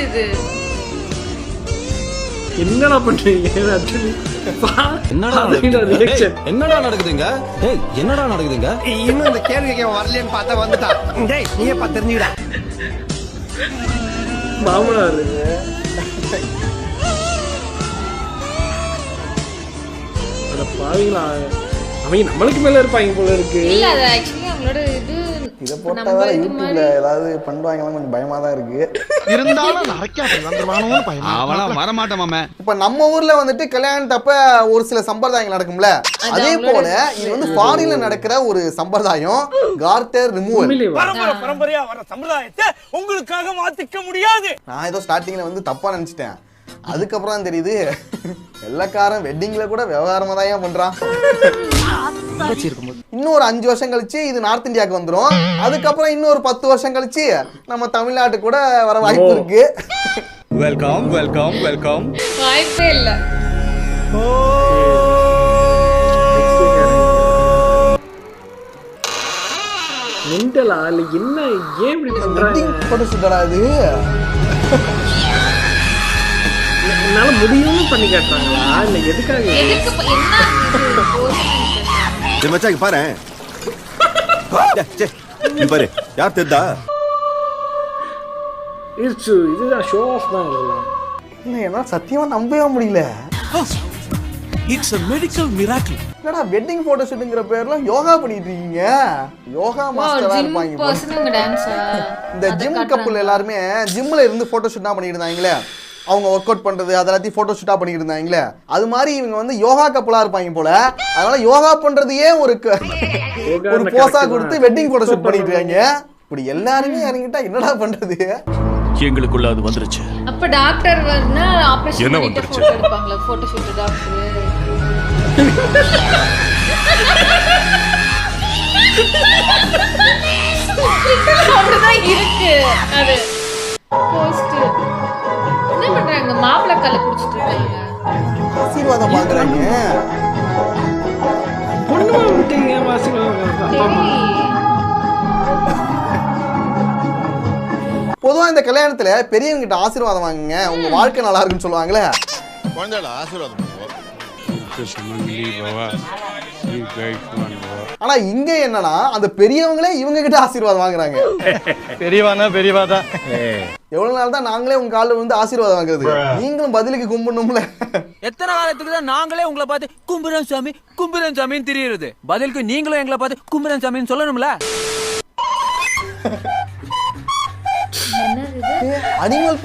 இது என்னடா பண்றீங்க? என்னடா நடக்குதுங்க? என்னடா நடக்குதுங்க? இன்னும் இந்த கேள்வி கேட்க வரலன்னு பார்த்தா வந்துட்டான். டேய் நீயே பார்த்து தெரிஞ்சுடா. மாமனார் பாவீங்களா? அவங்க நம்மளுக்கு மேல இருப்பாங்க போல இருக்கு. இல்ல அது ஆக்சுவலி அவங்களோட இது இதை போட்டா வேற யூடியூப்ல ஏதாவது பண்ணுவாங்க, கொஞ்சம் பயமா தான் இருக்கு. இருந்தாலும் நரைக்கா வந்துருவானோன்னு பயமா. அவனா வரமாட்டான் மாமே. இப்ப நம்ம ஊர்ல வந்துட்டு கல்யாணத்தப்ப ஒரு சில சம்பிரதாயங்கள் நடக்கும்ல, அதே போல இது வந்து ஃபாரின்ல நடக்கிற ஒரு சம்பிரதாயம், கார்டர் ரிமூவல். பரம்பரையா வர சம்பிரதாயத்தை உங்களுக்காக மாத்திக்க முடியாது. நான் ஏதோ ஸ்டார்டிங்ல வந்து தப்பா நினைச்சிட்டேன். அதுக்கப்புறம் தான் தெரியுது வெள்ளக்காரன் வெட்டிங்ல கூட விவகாரமா தான் பண்றான். இன்னும் ஒரு 5 வருஷம் கழிச்சு இது நார்த் இந்தியாவுக்கு வந்துரும். அதுக்கப்புறம் இன்னொரு 10 வருஷம் கழிச்சு நம்ம தமிழ்நாட்டு கூட வர வாய்ப்பு இருக்கு. Welcome welcome welcome. வாய்ப்பே இல்ல. மென்டலா இல்ல என்ன? ஏன் இப்படி பண்றாங்க? போட்டோ ஷூட்டடா இது? என்னால முடியும்னு பண்ணி காட்டுறாங்களா இல்ல எதுக்காக? எதுக்கு என்ன மச்சாங்க பாரு. பாரு யார் தெரிதா? இதுதான் ஷோ ஆஃப் தான். என்ன சத்தியமா நம்பவே முடியல. It's a medical miracle. என்னடா வெட்டிங் போட்டோ ஷூட்ங்கிற பேர்ல யோகா பண்ணிட்டு இருக்கீங்க? யோகா மாஸ்டரா இருப்பாங்க. பர்சனல் டான்ஸா? இந்த ஜிம் கப்புள் எல்லாரும் ஜிம்ல இருந்து போட்டோ ஷூட் தான் பண்ணிட்டு இருந்தாங்களே, அவங்க ஒர்க் அவுட் பண்றது அதெல்லாத்தையும் போட்டோ ஷூட்டா பண்ணிட்டு இருந்தாங்களே, அது மாதிரி இவங்க வந்து யோகா கப்புலா இருப்பாங்க போல. அதனால யோகா பண்றதையே ஒரு போஸா கொடுத்து வெட்டிங் போட்டோ ஷூட் பண்ணிட்டு இருக்காங்க. இப்படி எல்லாருமே இறங்கிட்டா என்னடா பண்றது? எங்களுக்குள்ள அது வந்துருச்சு. அப்ப டாக்டர் வரனா ஆபரேஷன் பண்ணிட்டு போட்டோ எடுப்பாங்களா? Photo shoot doctor. அப்படிதான் இருக்கு அது. போஸ்ட் என்ன பண்றாங்க? மாப்பிள்ளை கல்ல குடிச்சிட்டு இருக்காங்க. ஆசீர்வாதம் வாங்குறாங்க. பொண்ணு விட்டீங்க வாசிக்கலாம். பொதுவா இந்த கல்யாணத்துல பெரியவங்க கிட்ட ஆசீர்வாதம் வாங்குங்க, உங்க வாழ்க்கை நல்லா இருக்குன்னு சொல்லுவாங்களே. ஆனா இங்க என்னன்னா அந்த பெரியவங்களே இவங்க கிட்ட ஆசீர்வாதம் வாங்குறாங்க. பெரியவானா பெரியவாதான். எவ்வளவு நாள் தான் நாங்களே உங்க காலில் வந்து ஆசீர்வாதம் வாங்குறது? நீங்களும் பதிலுக்கு கும்பிடணும்ல. எத்தனை காலத்துக்கு தான் நாங்களே உங்களை பார்த்து கும்புரன் சாமின்னு தெரியுது? பதிலுக்கு நீங்களும் எங்களை பார்த்து கும்புரன் சாமின்னு சொல்லணும்ல. என்னது இது? அனிமல்